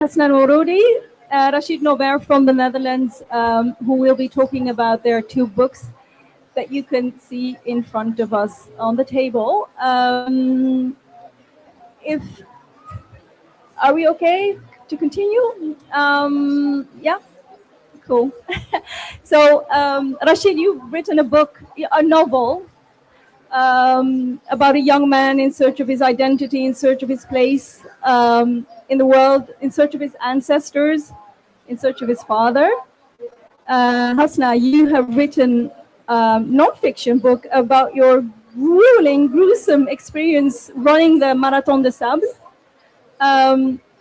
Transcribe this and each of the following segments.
Hasna El Maroudi, Rashid Novaire from the Netherlands, who will be talking about their two books that you can see in front of us on the table. If Are we okay to continue? Yeah, cool. So, Rashid, you've written a book, a novel, about a young man in search of his identity, in search of his place in the world, in search of his ancestors, in search of his father. Hassnae, you have written a non-fiction book about your grueling, gruesome experience running the Marathon des Sables.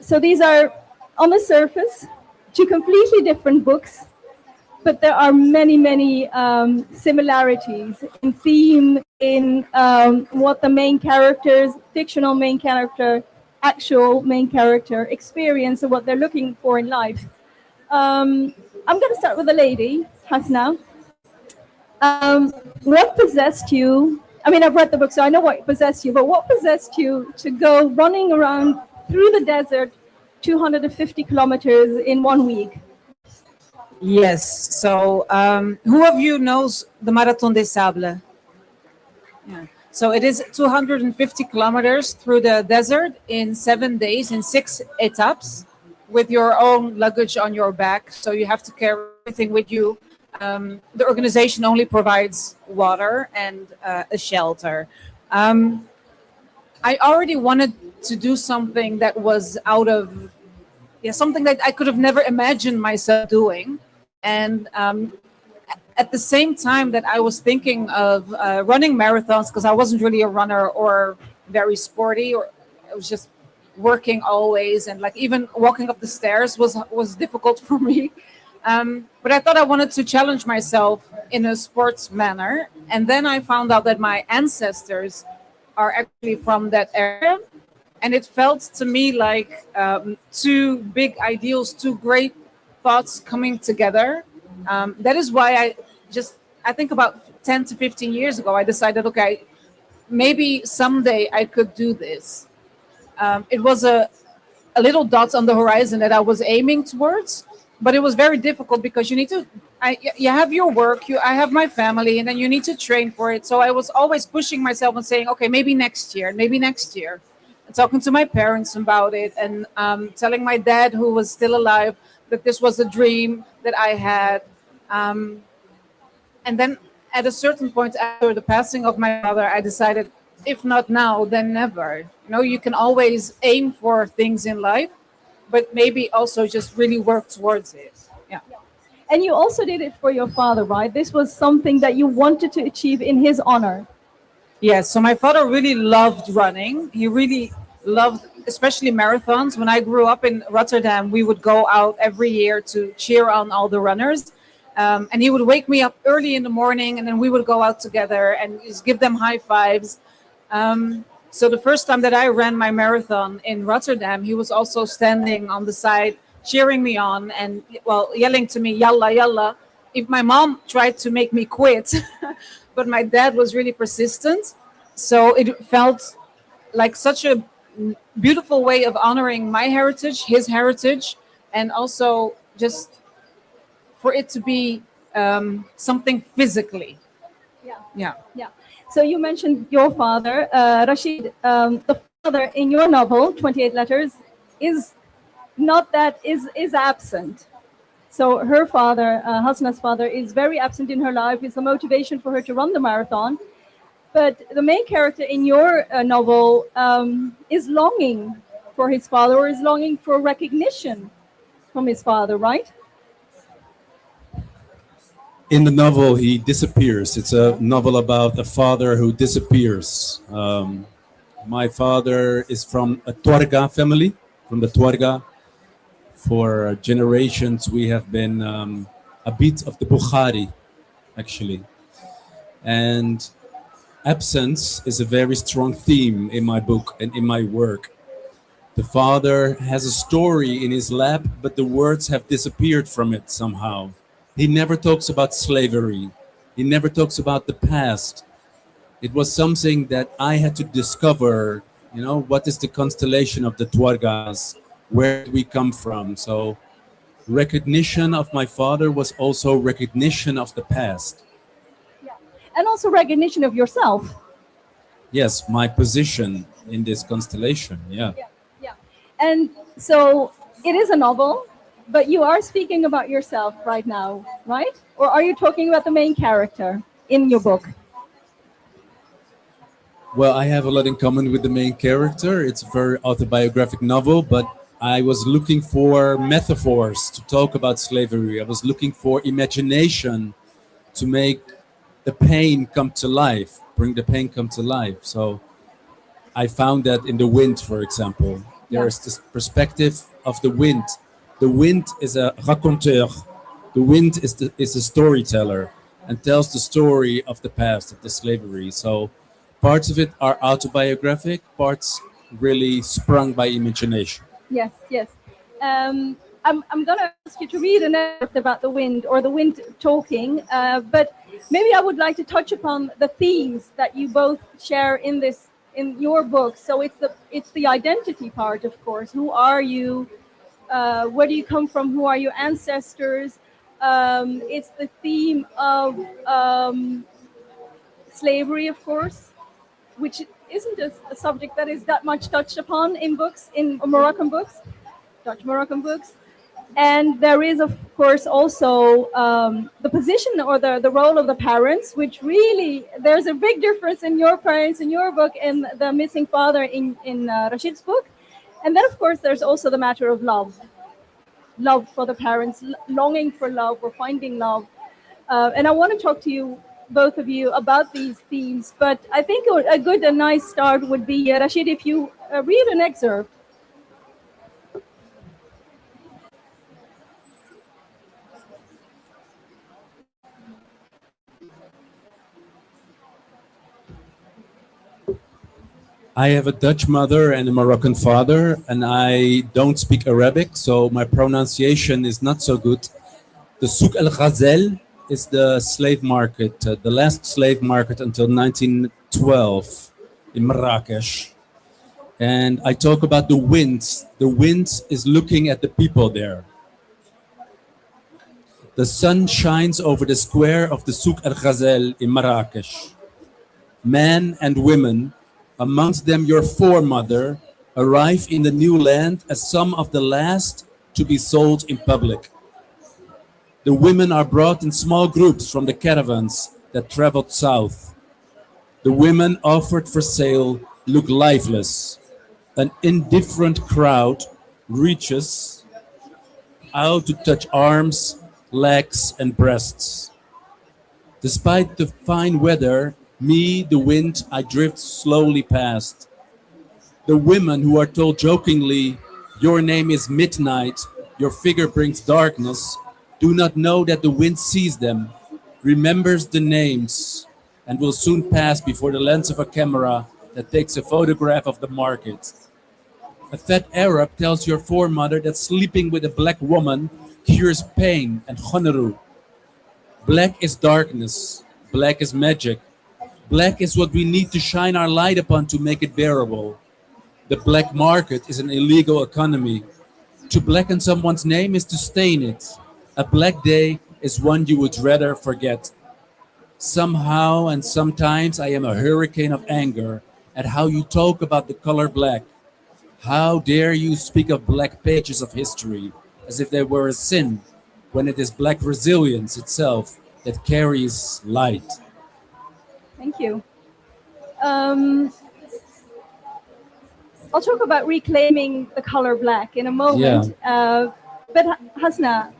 So these are, on the surface, two completely different books, but there are many, many similarities in theme, in what the main characters, fictional main character, actual main character experience and what they're looking for in life. I'm going to start with the lady, Hassnae. What possessed you? I mean, I've read the book, so I know what possessed you, but what possessed you to go running around through the desert 250 kilometers in 1 week? Yes. So who of you knows the Marathon des Sables? Yeah. So it is 250 kilometers through the desert in 7 days, in 6 etaps, with your own luggage on your back. So you have to carry everything with you. The organization only provides water and a shelter. I already wanted to do something that was out of, something that I could have never imagined myself doing. And at the same time that I was thinking of running marathons, because I wasn't really a runner or very sporty, or I was just working always, and like even walking up the stairs was difficult for me. But I thought I wanted to challenge myself in a sports manner. And then I found out that my ancestors are actually from that area. And it felt to me like two big ideals, two great thoughts coming together. That is why I think about 10 to 15 years ago, I decided, okay, maybe someday I could do this. It was a little dot on the horizon that I was aiming towards, but it was very difficult because you have your work, I have my family, and then you need to train for it. So I was always pushing myself and saying, okay, maybe next year, and talking to my parents about it, and telling my dad, who was still alive, that this was a dream that I had. And then at a certain point after the passing of my mother, I decided, if not now, then never. You can always aim for things in life, but maybe also just really work towards it. Yeah. And you also did it for your father, right? This was something that you wanted to achieve in his honor. Yes. So my father really loved running. He really loved, especially marathons. When I grew up in Rotterdam, we would go out every year to cheer on all the runners. And he would wake me up early in the morning, and then we would go out together and just give them high fives. So the first time that I ran my marathon in Rotterdam, he was also standing on the side, cheering me on and, yelling to me, "Yalla, yalla." If my mom tried to make me quit, but my dad was really persistent. So it felt like such a beautiful way of honoring my heritage, his heritage, and also just for it to be something physically. Yeah. So you mentioned your father, Rashid. The father in your novel, 28 Letters, is absent. So her father, Hasna's father, is very absent in her life. It's a motivation for her to run the marathon. But the main character in your novel is longing for his father, or is longing for recognition from his father, right? In the novel, he disappears. It's a novel about a father who disappears. My father is from a Tuarega family, from the Tuarega. For generations, we have been a bit of the Bukhari, actually. And absence is a very strong theme in my book and in my work. The father has a story in his lap, but the words have disappeared from it somehow. He never talks about slavery. He never talks about the past. It was something that I had to discover, what is the constellation of the Tuargas? where we come from. So recognition of my father was also recognition of the past. And also recognition of yourself. Yes, my position in this constellation. Yeah. Yeah. And so it is a novel, but you are speaking about yourself right now, right? Or are you talking about the main character in your book? Well, I have a lot in common with the main character. It's a very autobiographic novel, but I was looking for metaphors to talk about slavery. I was looking for imagination to make the pain come to life, bring the pain come to life. So I found that in the wind, for example. There's this perspective of the wind. The wind is a raconteur. The wind is a storyteller and tells the story of the past, of the slavery. So parts of it are autobiographic, parts really sprung by imagination. Yes, yes. I'm going to ask you to read an excerpt about the wind, or the wind talking, but maybe I would like to touch upon the themes that you both share in your book. So it's the identity part, of course. Who are you? Where do you come from? Who are your ancestors? It's the theme of slavery, of course, which isn't a subject that is that much touched upon in books, in Moroccan books, Dutch Moroccan books. And there is, of course, also the position or the role of the parents, which really, there's a big difference in your parents in your book and the missing father in Rashid's book. And then, of course, there's also the matter of love for the parents, longing for love or finding love. And I want to talk to you, both of you, about these themes. But I think a good and nice start would be, Rashid, if you read an excerpt. I have a Dutch mother and a Moroccan father, and I don't speak Arabic, so my pronunciation is not so good. The Souk El Ghazel is the slave market, the last slave market until 1912 in Marrakesh. And I talk about the wind. The wind is looking at the people there. The sun shines over the square of the Souk El Ghazel in Marrakesh. Men and women, amongst them your foremother, arrive in the new land as some of the last to be sold in public. The women are brought in small groups from the caravans that traveled south. The women offered for sale look lifeless. An indifferent crowd reaches out to touch arms, legs, and breasts. Despite the fine weather, me, the wind, I drift slowly past. The women who are told jokingly, your name is midnight, your figure brings darkness, do not know that the wind sees them, remembers the names, and will soon pass before the lens of a camera that takes a photograph of the market. A fat Arab tells your foremother that sleeping with a black woman cures pain and khonaru. Black is darkness, black is magic. Black is what we need to shine our light upon to make it bearable. The black market is an illegal economy. To blacken someone's name is to stain it. A black day is one you would rather forget. Somehow and sometimes I am a hurricane of anger at how you talk about the color black. How dare you speak of black pages of history as if they were a sin, when it is black resilience itself that carries light. Thank you. I'll talk about reclaiming the color black in a moment. Yeah. But Hassnae,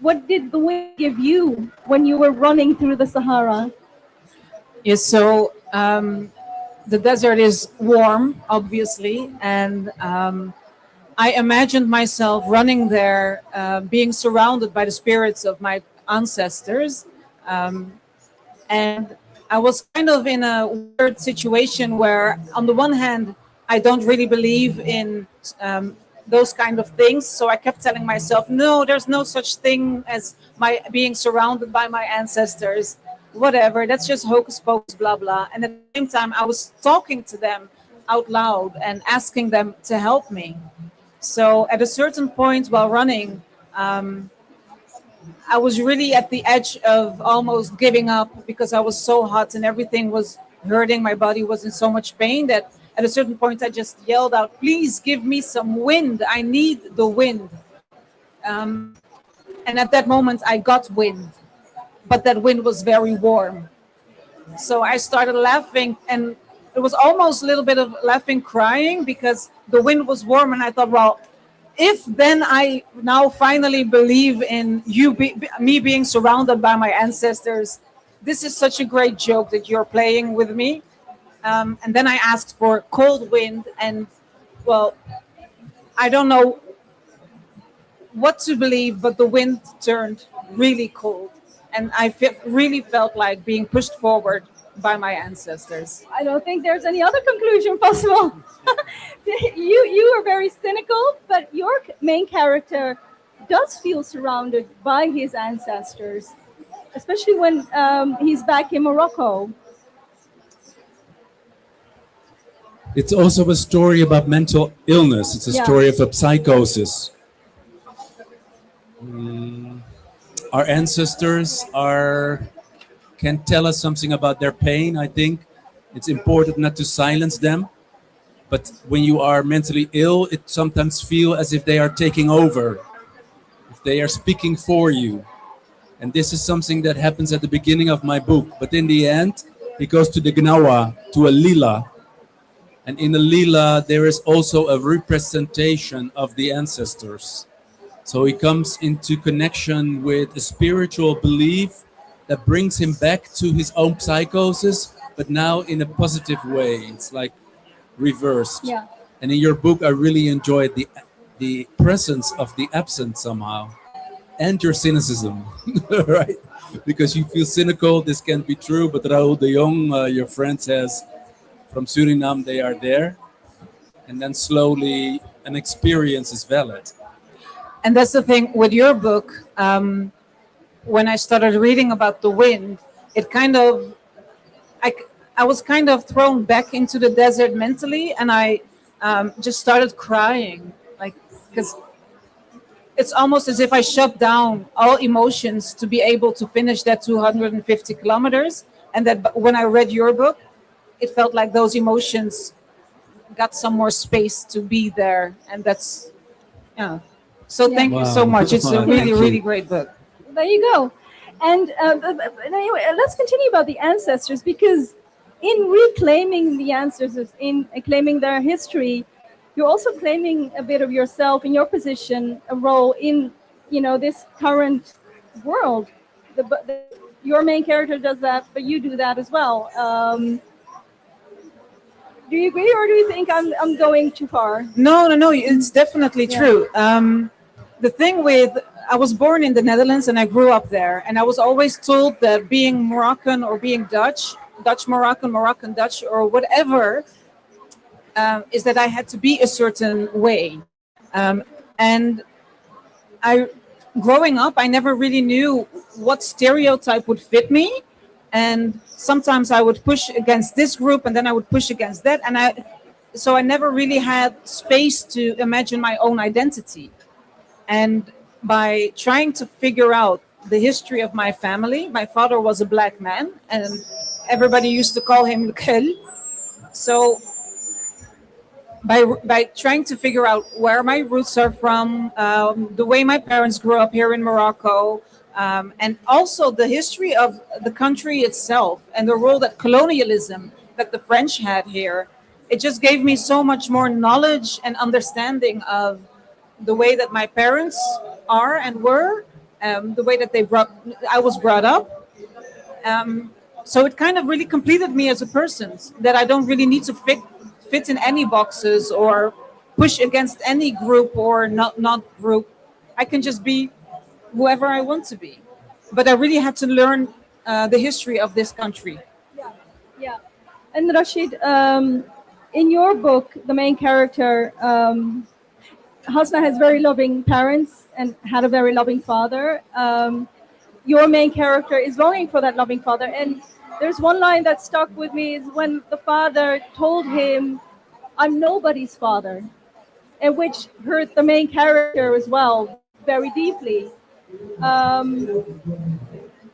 what did the wind give you when you were running through the Sahara? Yes, so the desert is warm, obviously, and I imagined myself running there, being surrounded by the spirits of my ancestors, and I was kind of in a weird situation where, on the one hand, I don't really believe in those kind of things. So I kept telling myself, no, there's no such thing as my being surrounded by my ancestors. Whatever, that's just hocus pocus, blah, blah. And at the same time, I was talking to them out loud and asking them to help me. So at a certain point while running, I was really at the edge of almost giving up because I was so hot and everything was hurting. My body was in so much pain that at a certain point I just yelled out, "Please give me some wind. I need the wind." And at that moment I got wind, but that wind was very warm. So I started laughing, and it was almost a little bit of laughing, crying, because the wind was warm. And I thought, well, if then I now finally believe in me being surrounded by my ancestors, this is such a great joke that you're playing with me. And then I asked for cold wind, and well, I don't know what to believe, but the wind turned really cold, and I really felt like being pushed forward by my ancestors. I don't think there's any other conclusion possible. You are very cynical, but your main character does feel surrounded by his ancestors, especially when he's back in Morocco. It's also a story about mental illness. It's a story of a psychosis. Our ancestors can tell us something about their pain. I think it's important not to silence them. But when you are mentally ill, it sometimes feels as if they are taking over, if they are speaking for you. And this is something that happens at the beginning of my book. But in the end, he goes to the Gnawa, to a lila. And in the lila, there is also a representation of the ancestors. So he comes into connection with a spiritual belief that brings him back to his own psychosis, but now in a positive way. It's like reversed. Yeah. And in your book, I really enjoyed the presence of the absent somehow, and your cynicism, right? Because you feel cynical, this can't be true, but Raoul de Jong, your friend, says from Suriname they are there, and then slowly an experience is valid. And that's the thing with your book. When I started reading about the wind, it kind of, I was kind of thrown back into the desert mentally, and I just started crying, like, because it's almost as if I shut down all emotions to be able to finish that 250 kilometers. And that when I read your book, it felt like those emotions got some more space to be there. And that's, yeah. So thank you so much. It's a really, really great book. There you go. And anyway, let's continue about the ancestors, because in reclaiming the ancestors, in claiming their history, you're also claiming a bit of yourself in your position, a role in, this current world. Your main character does that, but you do that as well. Do you agree, or do you think I'm going too far? No. It's definitely true. The thing with, I was born in the Netherlands and I grew up there, and I was always told that being Moroccan or being Dutch Moroccan, Moroccan Dutch, or whatever, is that I had to be a certain way. And growing up, I never really knew what stereotype would fit me. And sometimes I would push against this group, and then I would push against that. So I never really had space to imagine my own identity. And by trying to figure out the history of my family, my father was a black man, and everybody used to call him Khel. So by trying to figure out where my roots are from, the way my parents grew up here in Morocco, and also the history of the country itself and the role that colonialism, that the French had here, it just gave me so much more knowledge and understanding of the way that my parents are and were, the way that I was brought up. So it kind of really completed me as a person, that I don't really need to fit in any boxes or push against any group or not group. I can just be whoever I want to be. But I really had to learn the history of this country. Yeah. And Rashid, in your book, the main character, Hassnae, has very loving parents and had a very loving father. Your main character is longing for that loving father. And there's one line that stuck with me, is when the father told him, "I'm nobody's father." and which hurt the main character as well very deeply.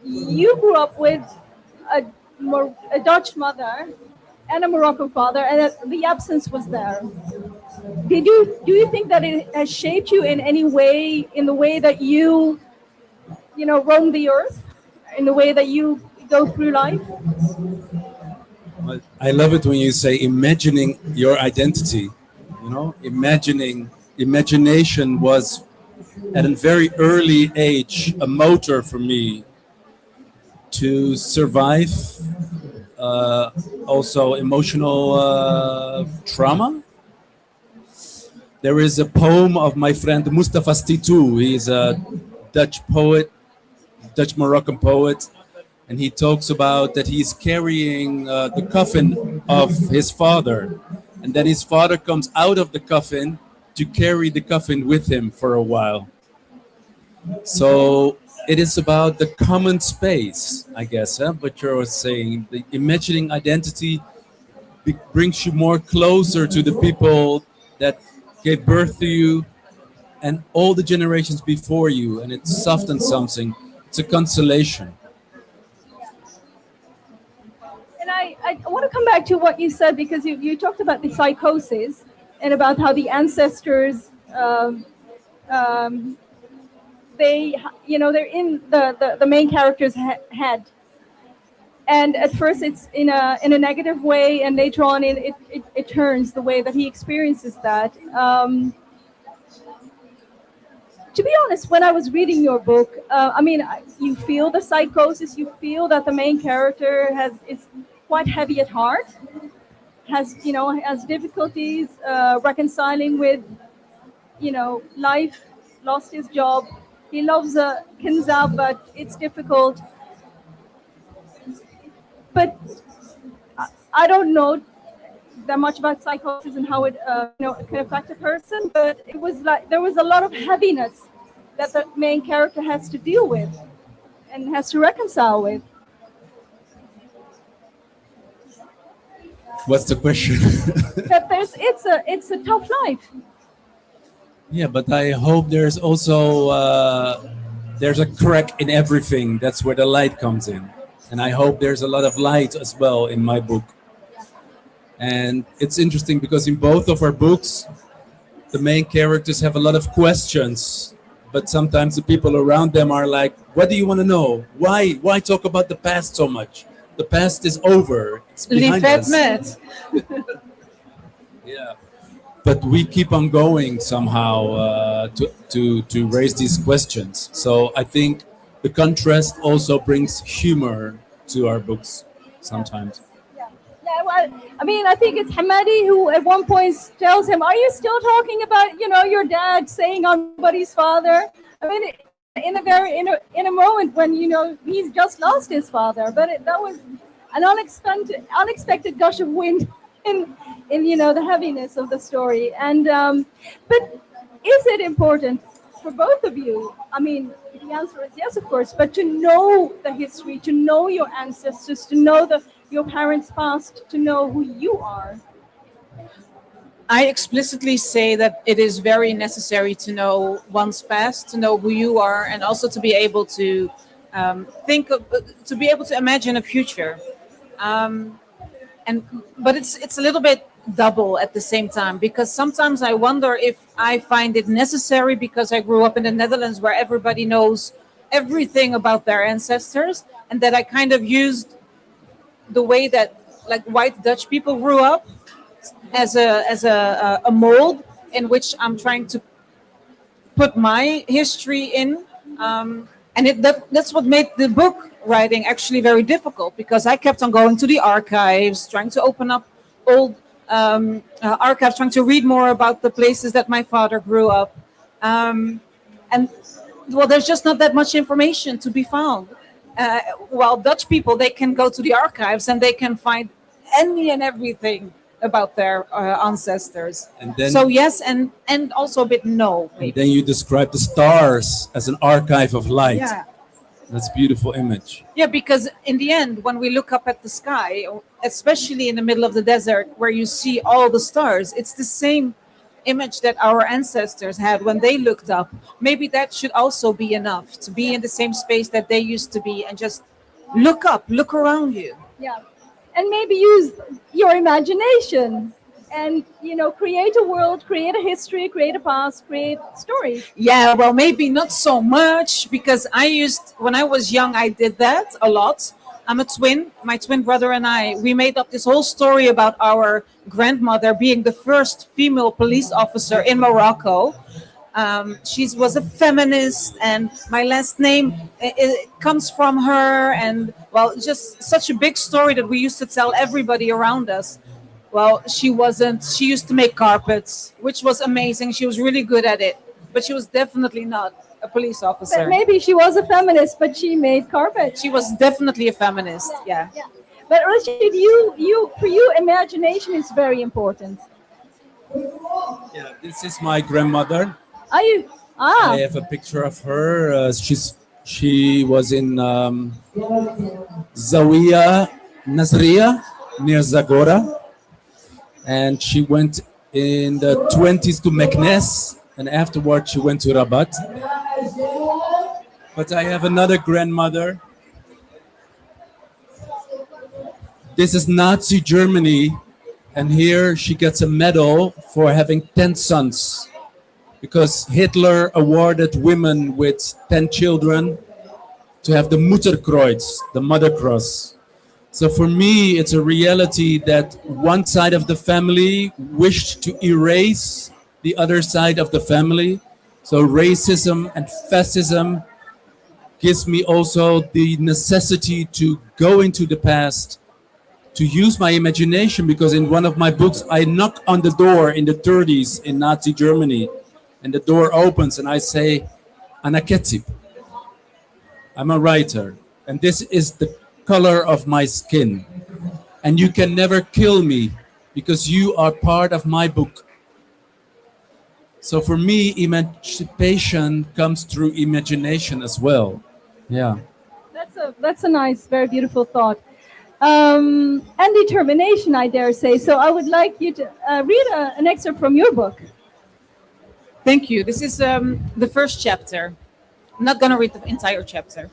You grew up with a Dutch mother and a Moroccan father, and the absence was there. Do you think that it has shaped you in any way, in the way that roam the earth, in the way that you go through life? But I love it when you say imagining your identity. Imagination was at a very early age a motor for me to survive also emotional trauma. There is a poem of my friend Mustafa Stitou. He's a Dutch poet, Dutch Moroccan poet, and he talks about that he's carrying the coffin of his father, and then his father comes out of the coffin to carry the coffin with him for a while. So it is about the common space, I guess, what you're saying. The imagining identity brings you more closer to the people that gave birth to you and all the generations before you, and it softens something. It's a consolation. And I want to come back to what you said, because you talked about the psychosis and about how the ancestors they're in the main character's head, and at first it's in a negative way, and later on it turns the way that he experiences that. To be honest, when I was reading your book, you feel the psychosis, you feel that the main character is quite heavy at heart, has difficulties reconciling with life, lost his job. He loves Kinza, but it's difficult. But I don't know that much about psychosis and how it can affect a person. But it was like there was a lot of heaviness that the main character has to deal with and has to reconcile with. What's the question? That it's a tough life. Yeah, but I hope there's also there's a crack in everything. That's where the light comes in, and I hope there's a lot of light as well in my book. And it's interesting because in both of our books, the main characters have a lot of questions, but sometimes the people around them are like, "What do you want to know? Why talk about the past so much? The past is over. It's behind us." Yeah. But we keep on going somehow to raise these questions. So I think the contrast also brings humor to our books sometimes. Yeah, well, I think it's Hamadi who at one point tells him, "Are you still talking about your dad saying I'm somebody's father?" In a moment when he's just lost his father, but that was an unexpected gush of wind in the heaviness of the story. And but is it important for both of you? The answer is yes, of course, but to know the history, to know your ancestors, to know your parents' past, to know who you are. I explicitly say that it is very necessary to know one's past, to know who you are, and also to be able to to be able to imagine a future. But it's a little bit double at the same time, because sometimes I wonder if I find it necessary because I grew up in the Netherlands where everybody knows everything about their ancestors, and that I kind of used the way that like white Dutch people grew up as a mold in which I'm trying to put my history in, and that's what made the book writing actually very difficult, because I kept on going to the archives, trying to open up old archives, trying to read more about the places that my father grew up, and well, there's just not that much information to be found. While Dutch people, they can go to the archives and they can find any and everything about their ancestors. And then, so yes, and also a bit no. Maybe. And then you describe the stars as an archive of light. Yeah. That's a beautiful image. Yeah, because in the end, when we look up at the sky, especially in the middle of the desert where you see all the stars, it's the same image that our ancestors had when they looked up, maybe that should also be enough to be in the same space that they used to be and just look up, look around you. Yeah. And maybe use your imagination and, create a world, create a history, create a past, create stories. Yeah, well, maybe not so much because when I was young, I did that a lot. I'm a twin. My twin brother and we made up this whole story about our grandmother being the first female police officer in Morocco. She was a feminist, and my last name it comes from her. And well, just such a big story that we used to tell everybody around us. Well, she wasn't. She used to make carpets, which was amazing. She was really good at it, but she was definitely not a police officer. But maybe she was a feminist, but she made carpets. She was definitely a feminist. Yeah. But Rashid, for you, imagination is very important. Yeah, this is my grandmother. Are you? I have a picture of her. She was in Zawiya Nazriya near Zagora, and she went in the 20s to Meknes, and afterwards she went to Rabat. But I have another grandmother. This is Nazi Germany, and here she gets a medal for having 10 sons, because Hitler awarded women with 10 children to have the Mutterkreuz, the Mother Cross. So for me, it's a reality that one side of the family wished to erase the other side of the family. So racism and fascism gives me also the necessity to go into the past, to use my imagination, because in one of my books, I knock on the door in the 30s in Nazi Germany, and the door opens and I say, Ana Ketib. I'm a writer, and this is the color of my skin. And you can never kill me because you are part of my book. So for me, emancipation comes through imagination as well. Yeah. That's a nice, very beautiful thought. And determination, I dare say. So I would like you to read an excerpt from your book. Thank you. This is the first chapter. I'm not going to read the entire chapter.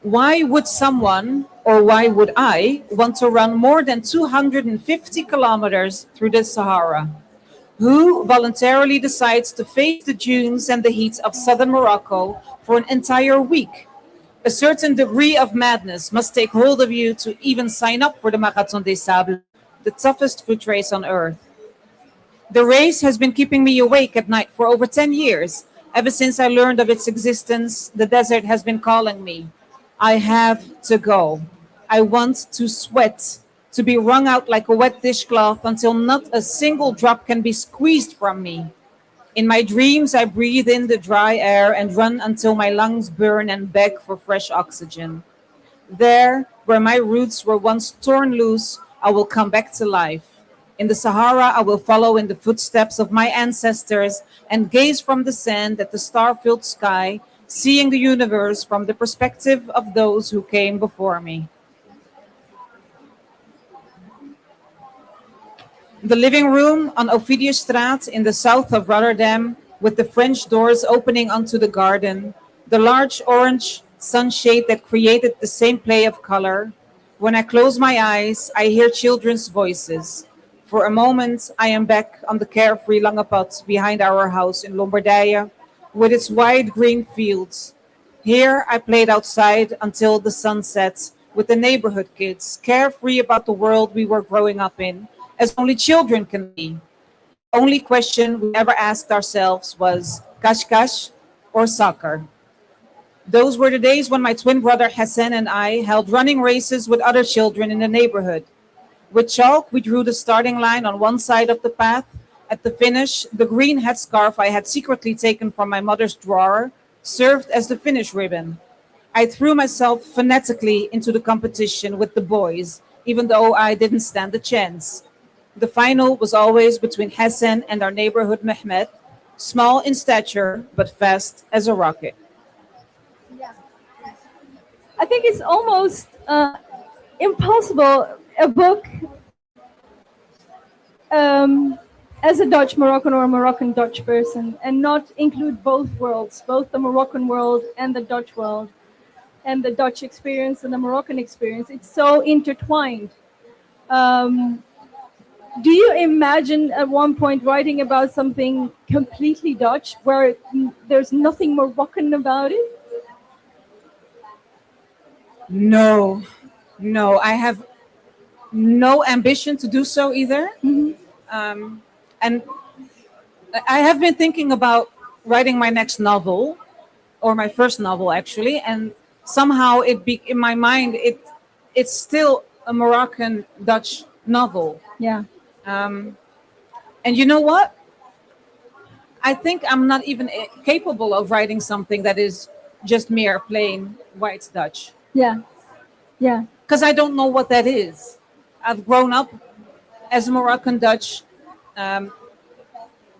Why would someone, or why would I, want to run more than 250 kilometers through the Sahara? Who voluntarily decides to face the dunes and the heat of southern Morocco for an entire week? A certain degree of madness must take hold of you to even sign up for the Marathon des Sables, the toughest foot race on earth. The race has been keeping me awake at night for over 10 years. Ever since I learned of its existence, the desert has been calling me. I have to go. I want to sweat, to be wrung out like a wet dishcloth until not a single drop can be squeezed from me. In my dreams, I breathe in the dry air and run until my lungs burn and beg for fresh oxygen. There, where my roots were once torn loose, I will come back to life. In the Sahara, I will follow in the footsteps of my ancestors and gaze from the sand at the star-filled sky, seeing the universe from the perspective of those who came before me. The living room on Ovidiusstraat in the south of Rotterdam, with the French doors opening onto the garden, the large orange sunshade that created the same play of color. When I close my eyes, I hear children's voices. For a moment, I am back on the carefree Langepad behind our house in Lombardije, with its wide green fields. Here, I played outside until the sun sets with the neighborhood kids, carefree about the world we were growing up in, as only children can be. The only question we ever asked ourselves was cash or soccer. Those were the days when my twin brother Hassan and I held running races with other children in the neighborhood. With chalk, we drew the starting line on one side of the path. At the finish, the green headscarf I had secretly taken from my mother's drawer served as the finish ribbon. I threw myself phonetically into the competition with the boys, even though I didn't stand a chance. The final was always between Hassan and our neighborhood Mehmet, small in stature, but fast as a rocket. Yeah. I think it's almost impossible, a book as a Dutch Moroccan or a Moroccan Dutch person, and not include both worlds, both the Moroccan world and the Dutch world, and the Dutch experience and the Moroccan experience. It's so intertwined. Um, do you imagine at one point writing about something completely Dutch where there's nothing Moroccan about it? No, no, I have no ambition to do so either. And I have been thinking about writing my next novel, or my first novel actually, and somehow in my mind it's still a Moroccan Dutch novel. Yeah. And you know what? I think I'm not even capable of writing something that is just mere plain white Dutch, Yeah. Yeah. because I don't know what that is. I've grown up as a Moroccan Dutch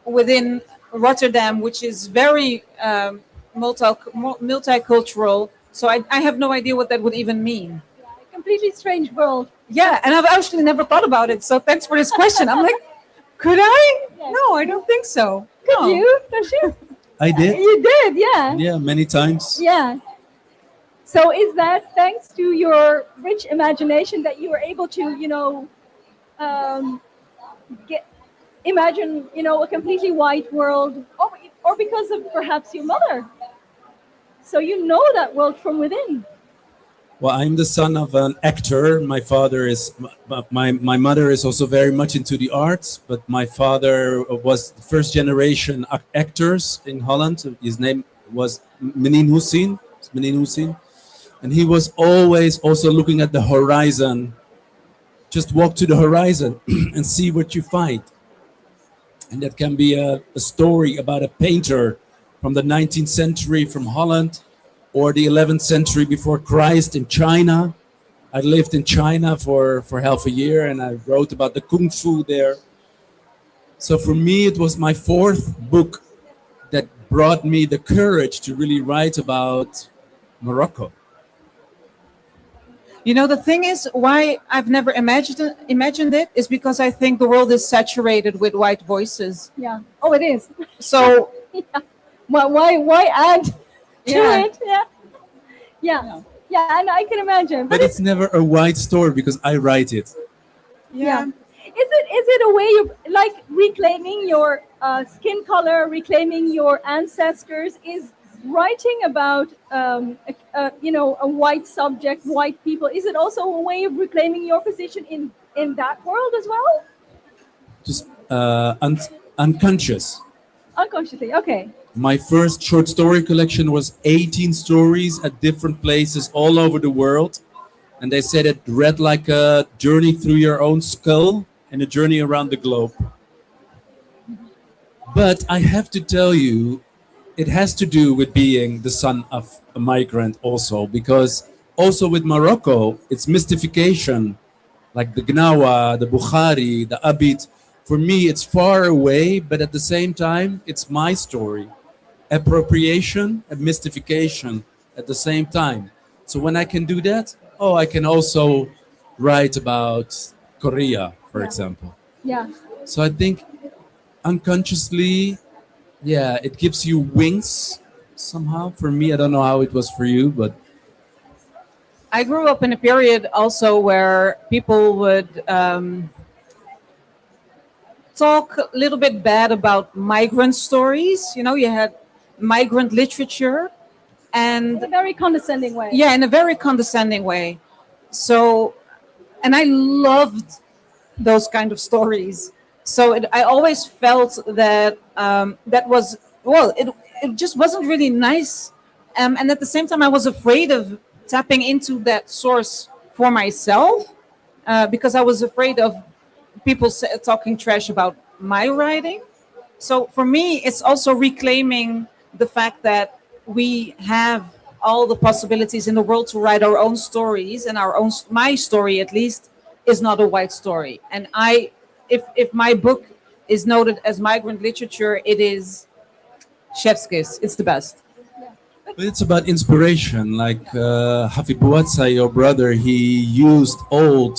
within Rotterdam, which is very multicultural. So I have no idea what that would even mean. Completely strange world. Yeah, and I've actually never thought about it. So thanks for this question. I'm like, could I? Yes. No, I don't think so. Could No. you, Rashid? I did. You did, yeah. Yeah, many times. Yeah. So is that thanks to your rich imagination that you were able to, get imagine, a completely white world, or because of perhaps your mother? So you know that world from within. Well, I'm the son of an actor. My father is, my mother is also very much into the arts, but my father was the first generation actors in Holland. His name was Menin Hussein. And he was always also looking at the horizon. Just walk to the horizon and see what you find. And that can be a story about a painter from the 19th century from Holland, or the 11th century before Christ in China. I lived in China for half a year, and I wrote about the Kung Fu there. So for me, it was my fourth book that brought me the courage to really write about Morocco. You know, the thing is, why I've never imagined it is because I think the world is saturated with white voices. Yeah. Oh, it is. So Why add to Yeah. it? Yeah. Yeah. Yeah, and I can imagine. But it's never a white story because I write it. Yeah. Is it a way of like reclaiming your skin color, reclaiming your ancestors? Is writing about a white subject, white people? Is it also a way of reclaiming your position in that world as well? Just unconscious. Unconsciously, okay. My first short story collection was 18 stories at different places all over the world. And they said it read like a journey through your own skull and a journey around the globe. But I have to tell you, it has to do with being the son of a migrant also, because also with Morocco, it's mystification, like the Gnawa, the Bukhari, the Abid. For me, it's far away, but at the same time, it's my story. Appropriation and mystification at the same time. So when I can do that, I can also write about Korea, for example. Yeah. So I think unconsciously, it gives you wings somehow. For me, I don't know how it was for you, but I grew up in a period also where people would talk a little bit bad about migrant stories. You know, you had migrant literature, and In a very condescending way. yeah, in a very condescending way. So, and I loved those kind of stories. So I always felt that that was, it just wasn't really nice. And at the same time, I was afraid of tapping into that source for myself because I was afraid of people talking trash about my writing. So for me, it's also reclaiming the fact that we have all the possibilities in the world to write our own stories, and my story at least is not a white story. And if my book is noted as migrant literature, it is chef's kiss. It's the best. But it's about inspiration. Like Bouazza, your brother, he used old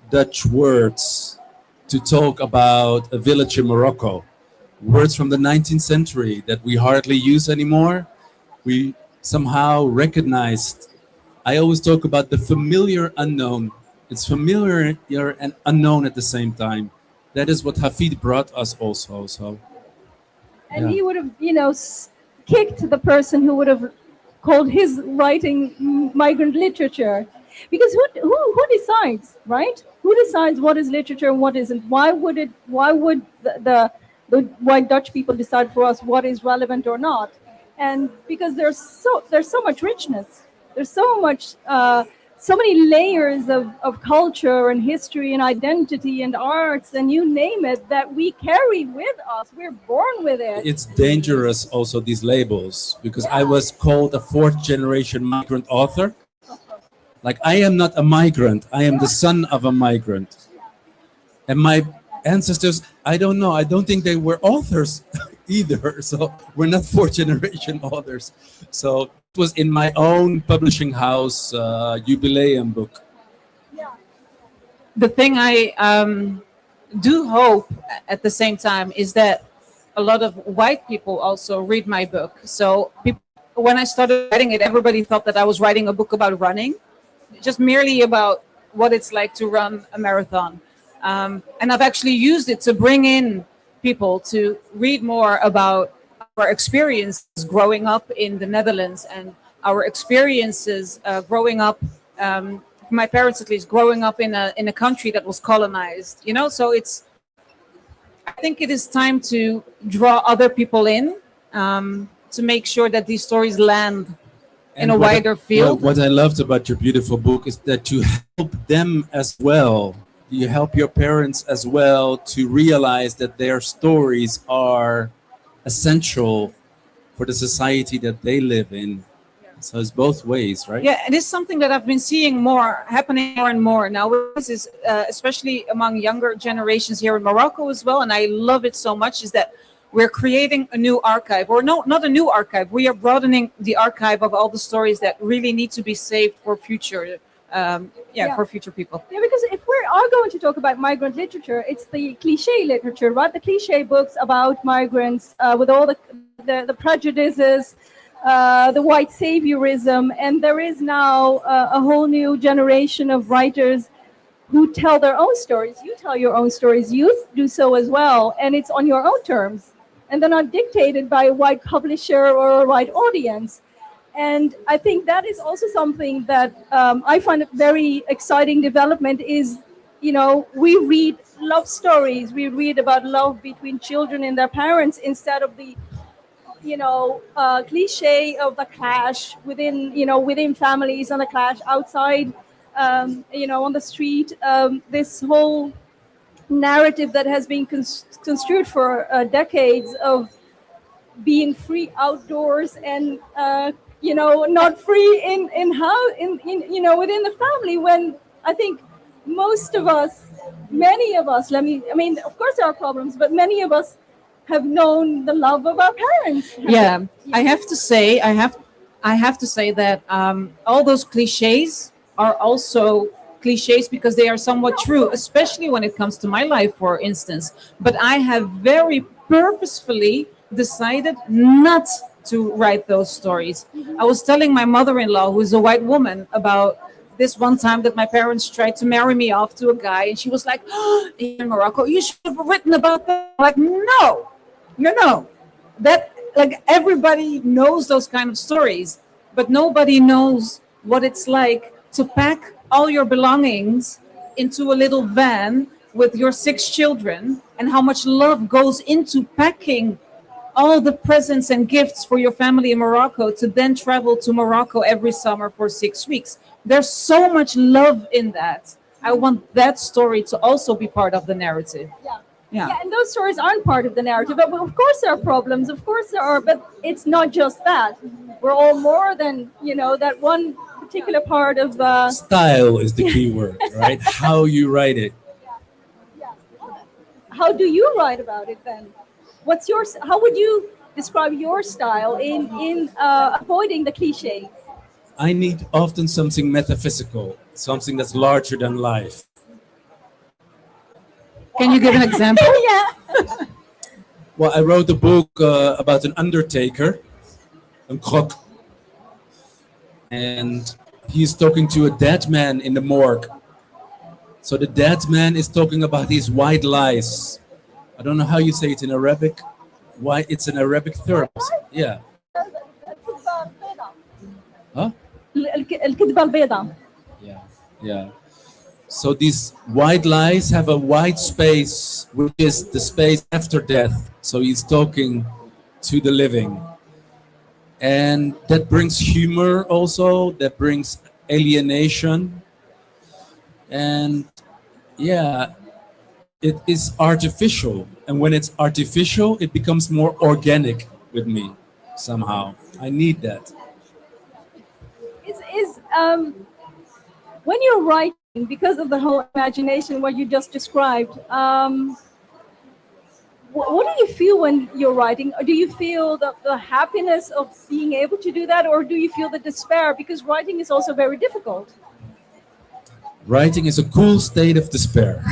Dutch words to talk about a village in Morocco. Words from the 19th century that we hardly use anymore. We somehow recognized. I always talk about the familiar unknown. It's familiar and unknown at the same time. That is what Hafid brought us also. So, And yeah. he would have, kicked the person who would have called his writing migrant literature, because who decides, right? Who decides what is literature and what isn't? Why would the white Dutch people decide for us what is relevant or not? And because there's so much richness, there's so much. So many layers of culture and history and identity and arts and you name it that we carry with us. We're born with it. It's dangerous also, these labels, because I was called a fourth generation migrant author. Like, I am not a migrant, I am the son of a migrant. And my ancestors, I don't know, I don't think they were authors either. So we're not fourth generation authors. So it was in my own publishing house jubileum book. The thing I do hope at the same time is that a lot of white people also read my book. So when I started writing it, everybody thought that I was writing a book about running, just merely about what it's like to run a marathon. And I've actually used it to bring in people to read more about our experiences growing up in the Netherlands and our experiences growing up, my parents at least, growing up in a country that was colonized. So I think it is time to draw other people in to make sure that these stories land in a wider field. What I loved about your beautiful book is that you help them as well. You help your parents as well to realize that their stories are essential for the society that they live in. So it's both ways, right? Yeah, it is something that I've been seeing happening more and more now. This is especially among younger generations here in Morocco as well, and I love it so much. Is that we're creating a new archive, or no, not a new archive. We are broadening the archive of all the stories that really need to be saved for future. For future people. Yeah, because if we are going to talk about migrant literature, it's the cliche literature, right? The cliche books about migrants with all the prejudices, the white saviorism, and there is now a whole new generation of writers who tell their own stories. You tell your own stories, you do so as well, and it's on your own terms, and they're not dictated by a white publisher or a white audience. And I think that is also something that I find a very exciting development is, we read love stories. We read about love between children and their parents instead of the, cliche of the clash within families and the clash outside, on the street. This whole narrative that has been construed for decades of being free outdoors and not free within the family, when I think most of us, many of us, of course there are problems, but many of us have known the love of our parents. Yeah, I have to say that all those cliches are also cliches because they are somewhat true, especially when it comes to my life, for instance. But I have very purposefully decided not to write those stories. I was telling my mother-in-law, who is a white woman, about this one time that my parents tried to marry me off to a guy, and she was like, in Morocco, you should have written about that. I'm like, no, that, like, everybody knows those kind of stories, but nobody knows what it's like to pack all your belongings into a little van with your 6 children, and how much love goes into packing all the presents and gifts for your family in Morocco to then travel to Morocco every summer for 6 weeks. There's so much love in that. I want that story to also be part of the narrative. Yeah, and those stories aren't part of the narrative. But of course there are problems, of course there are, but it's not just that. We're all more than, that one particular part of... Style is the key word, right? How you write it. How do you write about it then? How would you describe your style in avoiding the cliches? I need often something metaphysical, something that's larger than life. Can you give an example? Yeah. Well, I wrote a book about an undertaker, een krok, and he's talking to a dead man in the morgue. So the dead man is talking about these white lies. I don't know how you say it in Arabic. Why it's an Arabic term. Yeah. Huh? الكذبة البيضاء. Yeah. Yeah. So these white lies have a white space, which is the space after death. So he's talking to the living. And that brings humor also, that brings alienation. And yeah, it is artificial. And when it's artificial, it becomes more organic with me somehow. I need that. When you're writing, because of the whole imagination, what you just described, what do you feel when you're writing? Or do you feel the happiness of being able to do that? Or do you feel the despair? Because writing is also very difficult. Writing is a cool state of despair.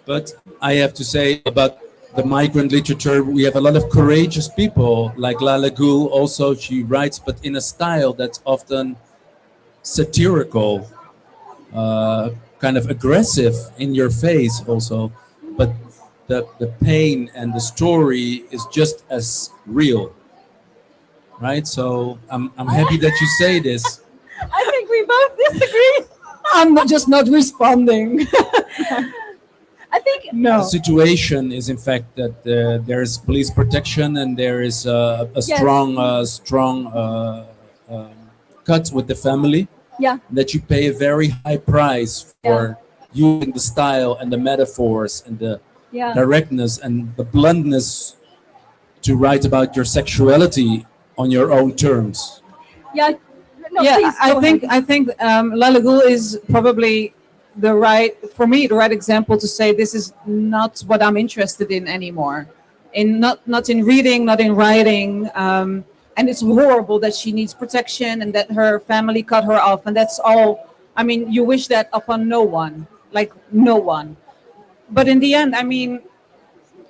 But I have to say about the migrant literature, we have a lot of courageous people like Lala Gul. Also, she writes, but in a style that's often satirical, kind of aggressive, in your face also. But the pain and the story is just as real, right? So I'm happy that you say this. I think we both disagree. I'm just not responding. I think No. The situation is, in fact, that there is police protection and there is a Yes. strong cut with the family. Yeah. That you pay a very high price for using the style and the metaphors and the Yeah. directness and the bluntness to write about your sexuality on your own terms. Yeah. No, Yeah, please, go ahead. I think Lala Gul is probably the right example to say this is not what I'm interested in anymore. Not in reading, not in writing. And it's horrible that she needs protection and that her family cut her off. And that's all. I mean, you wish that upon no one, like no one. But in the end, I mean,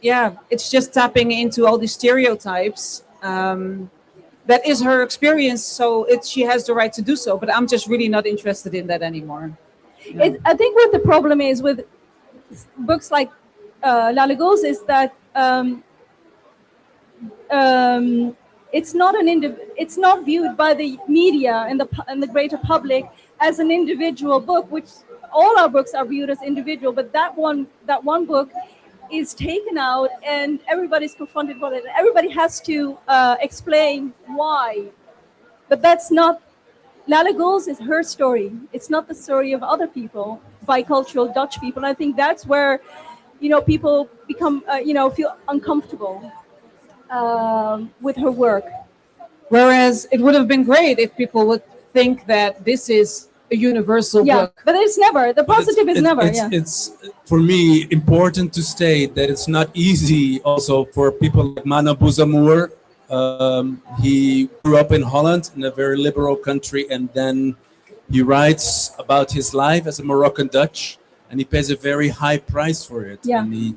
yeah, it's just tapping into all these stereotypes. That is her experience, so she has the right to do so. But I'm just really not interested in that anymore. I think what the problem is with books like Lala Gul's is that it's not viewed by the media and the greater public as an individual book, which all our books are viewed as individual. But that one book is taken out and everybody's confronted with it. Everybody has to explain why. But that's not Lala Gul's is her story. It's not the story of other people, bicultural Dutch people. And I think that's where, people become, feel uncomfortable with her work. Whereas it would have been great if people would think that this is a universal book. But it's never. The positive is never. It's for me important to state that it's not easy also for people like Mana Bouzamour. He grew up in Holland, in a very liberal country, and then he writes about his life as a Moroccan Dutch, and he pays a very high price for it. Yeah. And he,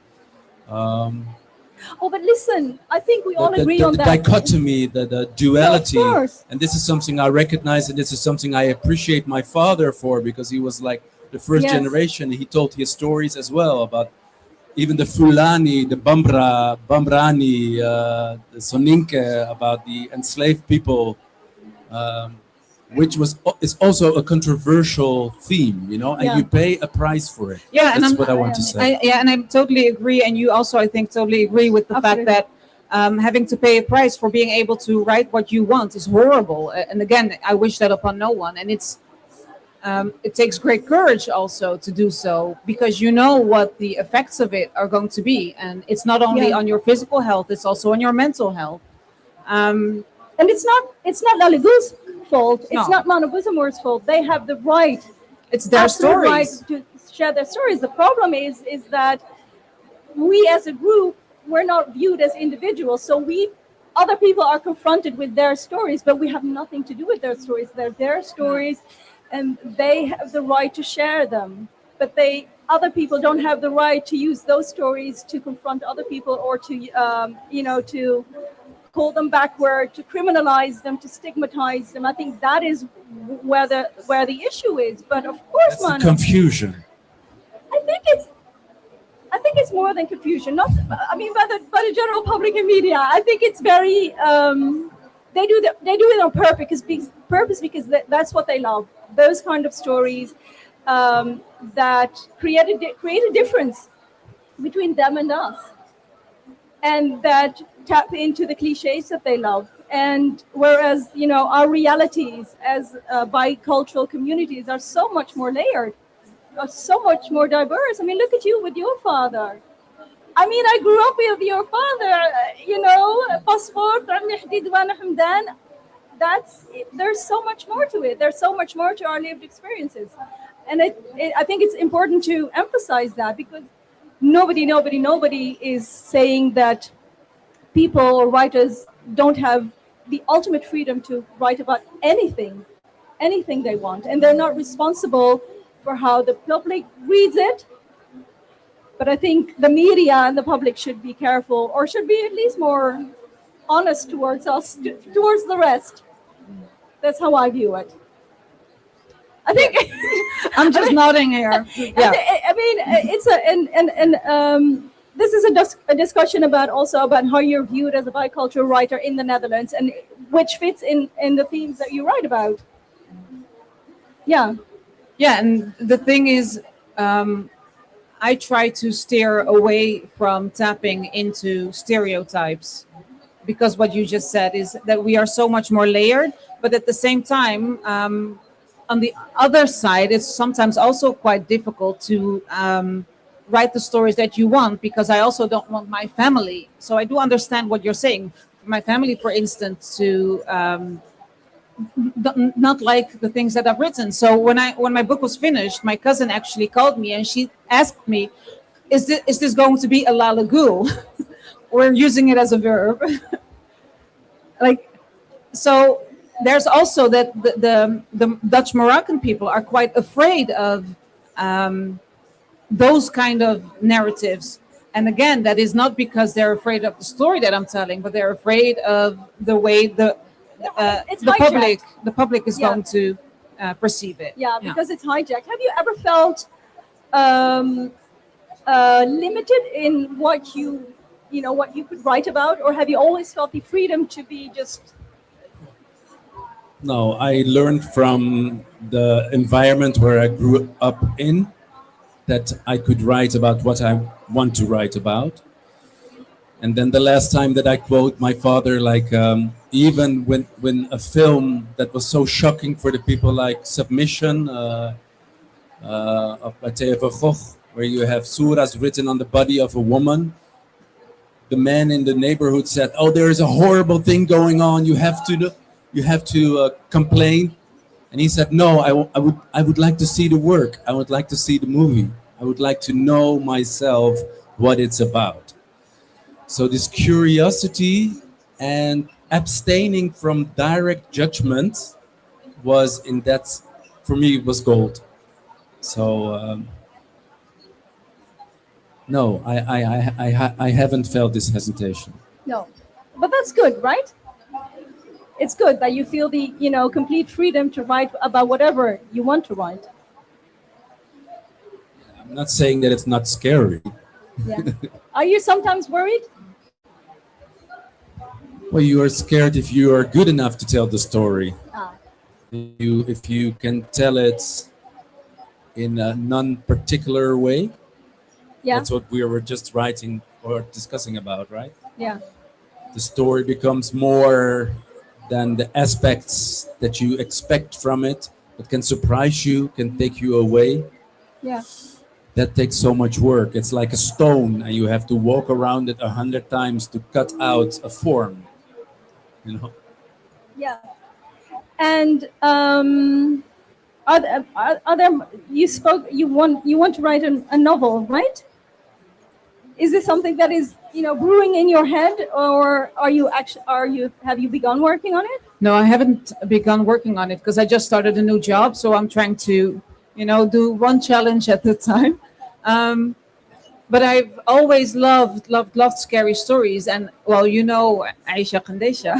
but listen, I think we all agree on the that. dichotomy, the duality, No, of course. and this is something I recognize, and this is something I appreciate my father for, because he was like the first Yes. generation. He told his stories as well about even the Fulani, the Bambrani, the Soninke, about the enslaved people, which is also a controversial theme, and you pay a price for it. Yeah, That's what I want to say. And I totally agree. And you also, I think, totally agree with the fact that having to pay a price for being able to write what you want is horrible. And again, I wish that upon no one. And it takes great courage also to do so, because you know what the effects of it are going to be. And it's not only on your physical health, it's also on your mental health. And it's not Lala Gul's fault. It's No. not Mana Bouzamour's fault. They have the right. It's their absolute right stories. to share their stories. The problem is that we as a group, we're not viewed as individuals. So other people are confronted with their stories, but we have nothing to do with their stories. They're their stories. and they have the right to share them, but other people don't have the right to use those stories to confront other people, or to to call them backward, to criminalize them, to stigmatize them. I think that is where the issue is. But of course, That's the confusion. I think it's more than confusion. Not, I mean, by the general public and media. I think it's very. They do it on purpose because that's what they love. Those kind of stories that create a difference between them and us, and that tap into the cliches that they love. And whereas our realities as bicultural communities are so much more layered, are so much more diverse. I mean, look at you with your father. I mean, I grew up with your father, passport, there's so much more to it. There's so much more to our lived experiences. And I think it's important to emphasize that, because nobody is saying that people or writers don't have the ultimate freedom to write about anything they want. And they're not responsible for how the public reads it. But I think the media and the public should be careful, or should be at least more honest towards us, towards the rest. That's how I view it. I think I'm just nodding here. Yeah. I mean, it's this is a discussion about how you're viewed as a bicultural writer in the Netherlands, and which fits in the themes that you write about. Yeah. Yeah, and the thing is, I try to steer away from tapping into stereotypes, because what you just said is that we are so much more layered, but at the same time, on the other side, it's sometimes also quite difficult to write the stories that you want, because I also don't want my family. So I do understand what you're saying. My family, for instance, to not like the things that I've written. So when my book was finished, my cousin actually called me and she asked me, is this going to be a lalagul? We're using it as a verb. So there's also that the Dutch Moroccan people are quite afraid of those kind of narratives. And again, that is not because they're afraid of the story that I'm telling, but they're afraid of the way the public is going to perceive it. Yeah, because it's hijacked. Have you ever felt limited in what you could write about, or have you always felt the freedom to be just? No, I learned from the environment where I grew up in that I could write about what I want to write about. And then the last time that I quote my father, even when a film that was so shocking for the people, like Submission of Mathieu van Gogh, where you have surahs written on the body of a woman, the man in the neighborhood said, "Oh, there is a horrible thing going on. You have to complain." And he said, "No, I would like to see the work. I would like to see the movie. I would like to know myself what it's about." So this curiosity and abstaining from direct judgment was for me, it was gold. So no, I haven't felt this hesitation. No, but that's good, right? It's good that you feel the complete freedom to write about whatever you want to write. I'm not saying that it's not scary. Yeah. Are you sometimes worried? Well, you are scared if you are good enough to tell the story. Ah. If you can tell it in a non-particular way. Yeah. That's what we were just writing or discussing about, right? Yeah. The story becomes more than the aspects that you expect from it. It can surprise you, can take you away. Yeah. That takes so much work. It's like a stone, and you have to walk around it 100 times to cut out a form. Yeah. And are there? You want to write a novel, right? Is this something that is brewing in your head, or have you begun working on it? No, I haven't begun working on it because I just started a new job. So I'm trying to, do one challenge at a time. Um, but I've always loved scary stories. And well, Aisha Kandesha.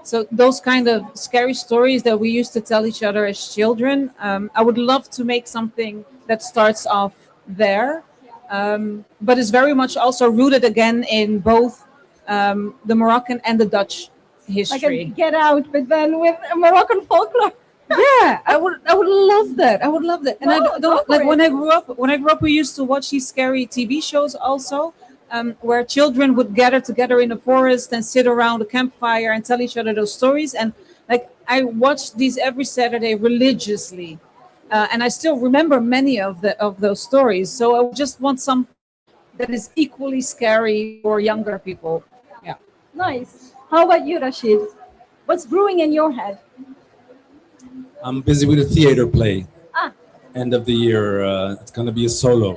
So those kind of scary stories that we used to tell each other as children, I would love to make something that starts off there, but is very much also rooted again in both the Moroccan and the Dutch Like a history. Get Out, but then with Moroccan folklore. Yeah, I would love that. I would love that. And I No, go don't for like it. when I grew up, we used to watch these scary TV shows also, where children would gather together in the forest and sit around a campfire and tell each other those stories. And like I watched these every Saturday religiously, and I still remember many of those stories. So I just want some that is equally scary for younger people. Yeah. Nice. How about you, Rashid? What's brewing in your head? I'm busy with a theater play. Ah, End of the year, it's going to be a solo.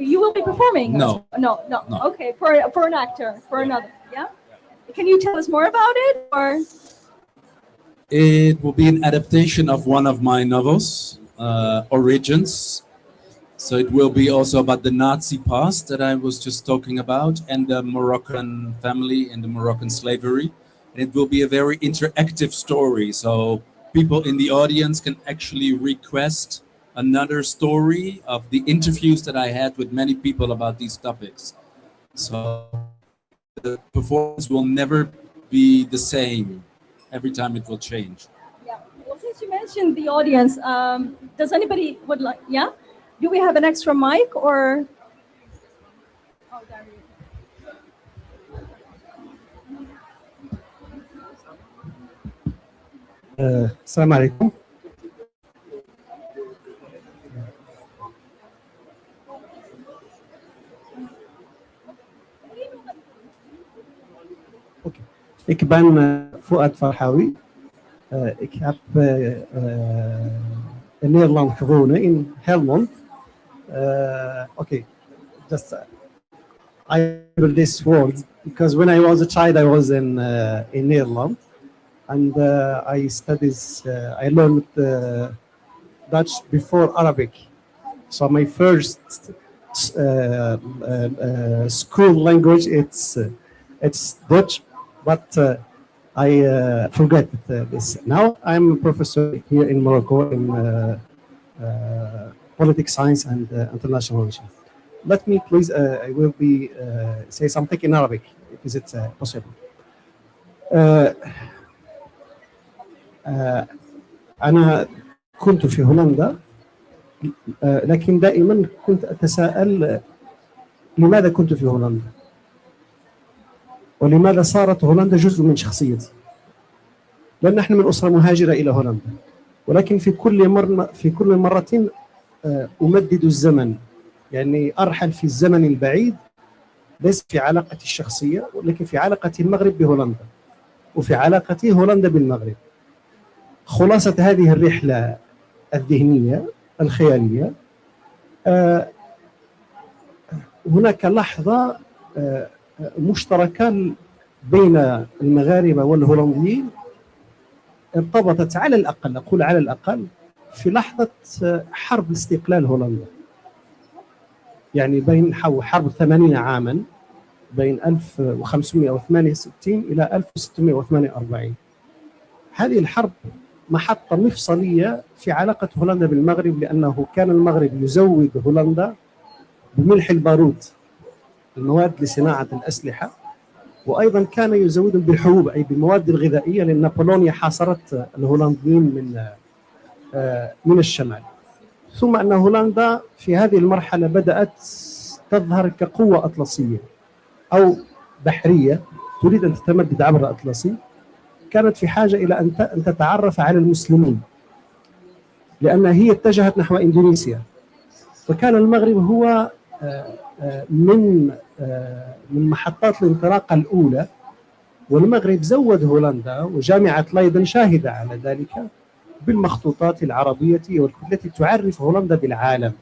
you will be performing? No. No. No. Okay, for an actor, for another. Yeah. Can you tell us more about it, or? It will be an adaptation of one of my novels, Origins. So it will be also about the Nazi past that I was just talking about, and the Moroccan family and the Moroccan slavery. And it will be a very interactive story. So people in the audience can actually request another story of the interviews that I had with many people about these topics. So the performance will never be the same. Every time it will change. Yeah. Well, since you mentioned the audience, does anybody would like? Yeah. Do we have an extra mic or? Oh, there we go. السلام عليكم. Okay. Ik ben Fouad Farhawi. Ik heb in Nederland gewoond, in Helmond. Okay, just I remember this word because when I was a child, I was in Netherlands, and I learned Dutch before Arabic. So my first school language it's Dutch, but I forget this. Now I'm a professor here in Morocco in politics science and international relations. Let me please, I will be say something in Arabic, is it possible? أنا كنت في هولندا، لكن دائما كنت أتساءل لماذا كنت في هولندا؟ ولماذا صارت هولندا جزء من شخصيتي؟ لأن نحن من أسرة مهاجرة إلى هولندا، ولكن في كل مرة أمدد الزمن، يعني أرحل في الزمن البعيد، ليس في علاقتي الشخصية ولكن في علاقة المغرب بهولندا وفي علاقة هولندا بالمغرب. خلاصة هذه الرحلة الذهنية الخيالية، هناك لحظة مشتركة بين المغاربة والهولنديين ارتبطت على الأقل، أقول على الأقل، في لحظة حرب استقلال هولندا، يعني بين حرب 80 عاما بين 1568 إلى 1648. هذه الحرب محطة مفصلية في علاقة هولندا بالمغرب، لأنه كان المغرب يزود هولندا بملح البارود، المواد لصناعة الأسلحة، وأيضا كان يزودهم بالحبوب أي بالمواد الغذائية، لأن بولونيا حاصرت الهولنديين من الشمال. ثم أن هولندا في هذه المرحلة بدأت تظهر كقوة أطلسية أو بحرية تريد أن تتمدد عبر الأطلسي. كانت في حاجة إلى أن تتعرف على المسلمين، لأن هي اتجهت نحو إندونيسيا، فكان المغرب هو من محطات الانطلاقة الأولى، والمغرب زود هولندا، وجامعة ليدن شاهدة على ذلك بالمخطوطات العربية والتي تعرف هولندا بالعالم.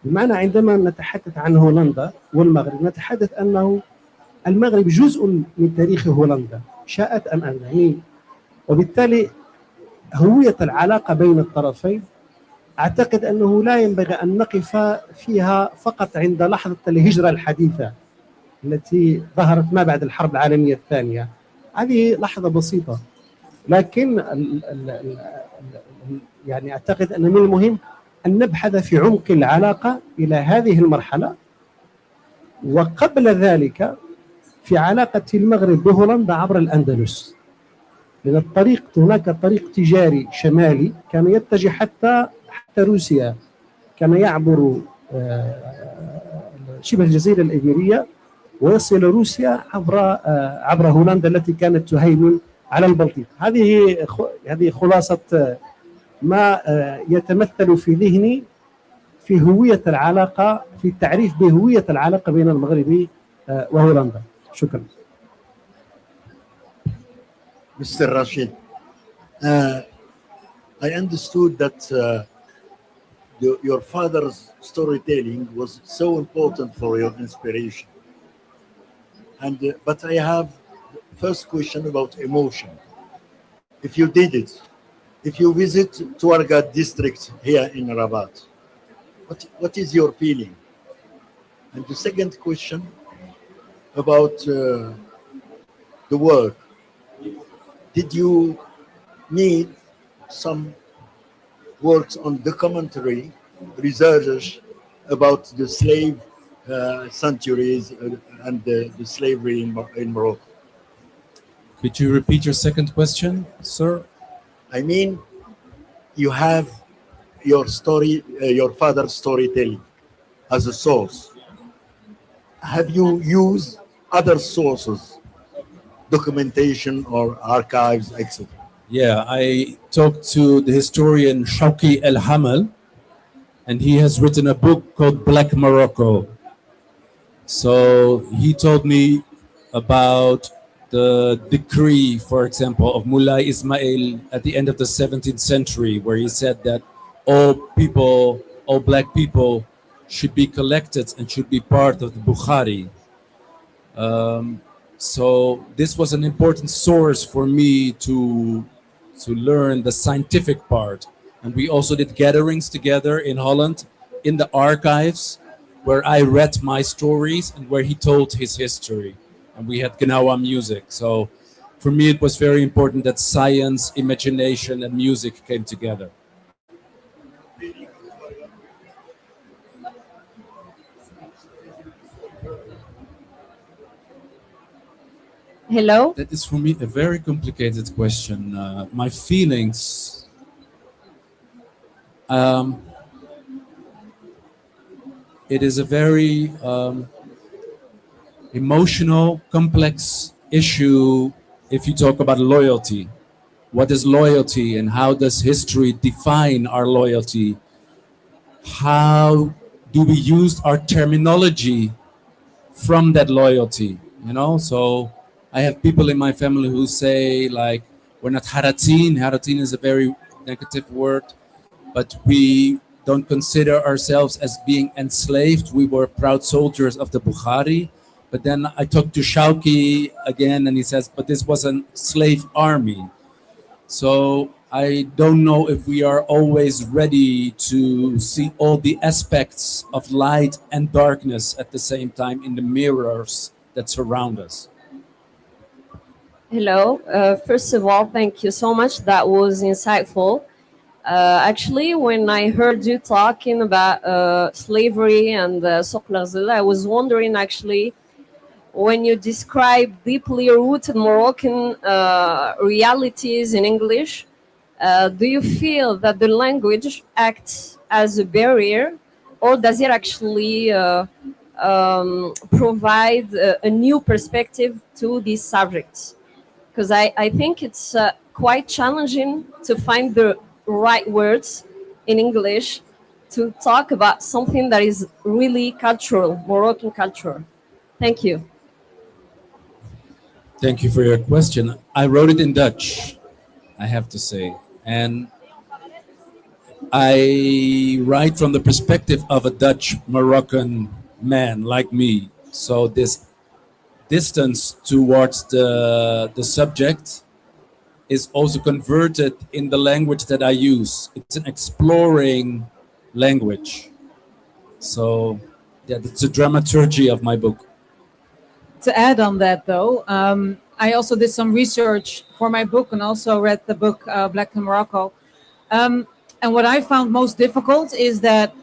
بمعنى عندما نتحدث عن هولندا والمغرب نتحدث أنه المغرب جزء من تاريخ هولندا، شاءت أم أبت، يعني وبالتالي هوية العلاقة بين الطرفين أعتقد أنه لا ينبغي أن نقف فيها فقط عند لحظة الهجرة الحديثة التي ظهرت ما بعد الحرب العالمية الثانية. هذه لحظة بسيطة، لكن يعني أعتقد أن من المهم أن نبحث في عمق العلاقة إلى هذه المرحلة، وقبل ذلك في علاقة المغرب بهولندا عبر الأندلس، لأن الطريق هناك طريق تجاري شمالي كان يتجه حتى روسيا، كان يعبر شبه الجزيرة الإيبيرية ويصل روسيا عبر هولندا التي كانت تهيمن على البلطيق. هذه خلاصة ما يتمثل في ذهني في هوية العلاقة، في التعريف بهوية العلاقة بين المغرب وهولندا. شكرا. Mr. Rashid, I understood that your father's storytelling was so important for your inspiration. But I have first question about emotion. If you did it, if you visit Tuareg district here in Rabat, what is your feeling? And the second question about the work. Did you need some works on documentary research about the slave centuries and the slavery in Morocco? Could you repeat your second question, sir? I mean, you have your story, your father's storytelling as a source. Have you used other sources, documentation or archives, etc.? Yeah, I talked to the historian Shawki El Hamal, and he has written a book called Black Morocco. So he told me about the decree, for example, of Mullah Ismail at the end of the 17th century, where he said that all black people should be collected and should be part of the Bukhari. So this was an important source for me to learn the scientific part. And we also did gatherings together in Holland in the archives, where I read my stories and where he told his history. And we had Gnawa music. So for me, it was very important that science, imagination, and music came together. Hello. That is for me a very complicated question. My feelings. It is a very emotional, complex issue if you talk about loyalty. What is loyalty and how does history define our loyalty? How do we use our terminology from that loyalty? You know, so I have people in my family who say, like, we're not Haratin. Haratin is a very negative word, but we don't consider ourselves as being enslaved. We were proud soldiers of the Bukhari. But then I talked to Shawki again, and he says, but this was a slave army. So I don't know if we are always ready to see all the aspects of light and darkness at the same time in the mirrors that surround us. Hello. First of all, thank you so much. That was insightful. Actually, when I heard you talking about slavery and Souk Larzil, I was wondering, actually, when you describe deeply rooted Moroccan realities in English, do you feel that the language acts as a barrier, or does it actually provide a new perspective to these subjects? Because I think it's quite challenging to find the right words in English to talk about something that is really cultural, Moroccan culture. Thank you. Thank you for your question. I wrote it in Dutch, I have to say. And I write from the perspective of a Dutch Moroccan man like me. So this distance towards the subject is also converted in the language that I use. It's an exploring language. So yeah, that's the dramaturgy of my book. To add on that, though, I also did some research for my book and also read the book Black in Morocco. And what I found most difficult is that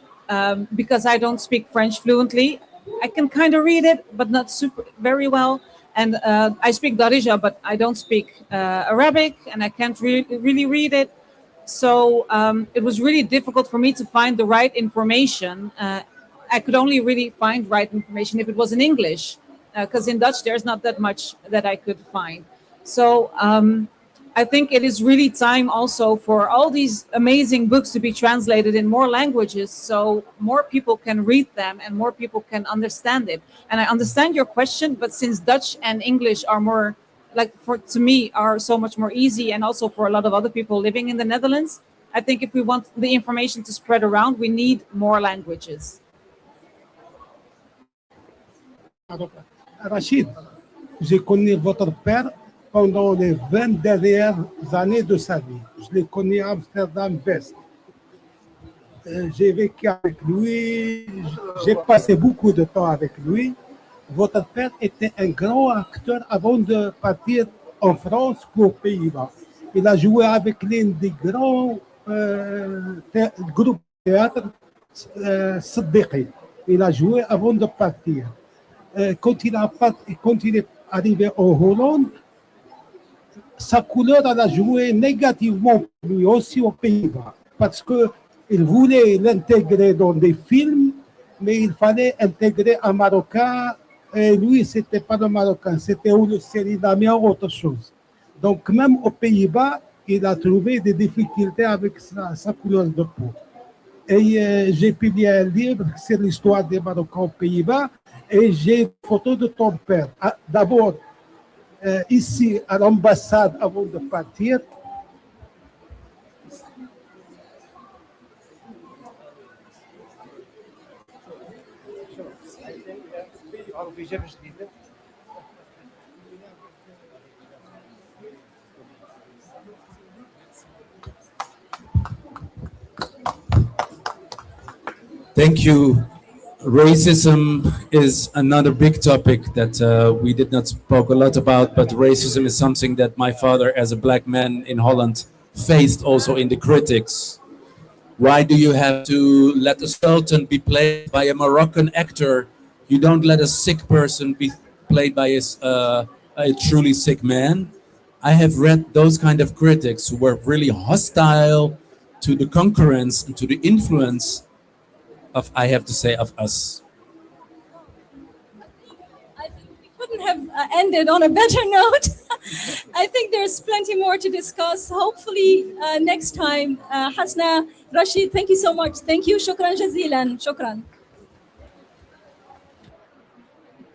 because I don't speak French fluently, I can kind of read it, but not super very well. And I speak Darija, but I don't speak Arabic, and I can't really read it. So it was really difficult for me to find the right information. I could only really find right information if it was in English, because in Dutch there's not that much that I could find. So I think it is really time also for all these amazing books to be translated in more languages, so more people can read them and more people can understand it. And I understand your question, but since Dutch and English are more, like to me, are so much more easy, and also for a lot of other people living in the Netherlands, I think if we want the information to spread around, we need more languages. Rashid, j'ai connu votre père pendant les 20 dernières années de sa vie. Je l'ai connu à Amsterdam-West. J'ai vécu avec lui, j'ai passé beaucoup de temps avec lui. Votre père était un grand acteur avant de partir en France pour Pays-Bas. Il a joué avec l'un des grands groupes de théâtre, Siddiqui. Il a joué avant de partir. Quand il est arrivé en Hollande, sa couleur elle a joué négativement pour lui aussi aux Pays-Bas, parce qu'il voulait l'intégrer dans des films, mais il fallait intégrer un Marocain, et lui, ce n'était pas le Marocain, c'était ou le Sérinamien ou autre chose. Donc même aux Pays-Bas, il a trouvé des difficultés avec sa couleur de peau. Et j'ai publié un livre, c'est l'histoire des Marocains aux Pays-Bas, et j'ai une photo de ton père. D'abord, ici à l'ambassade avant de partir. Thank you. Racism is another big topic that we did not spoke a lot about, but racism is something that my father, as a black man in Holland, faced also in the critics. Why do you have to let a sultan be played by a Moroccan actor? You don't let a sick person be played by a truly sick man. I have read those kind of critics who were really hostile to the concurrence and to the influence of, I have to say, of us. I think we couldn't have ended on a better note. I think there's plenty more to discuss. Hopefully next time. Hassnae, Rashid, thank you so much. Thank you. Shukran jazilan. Shukran.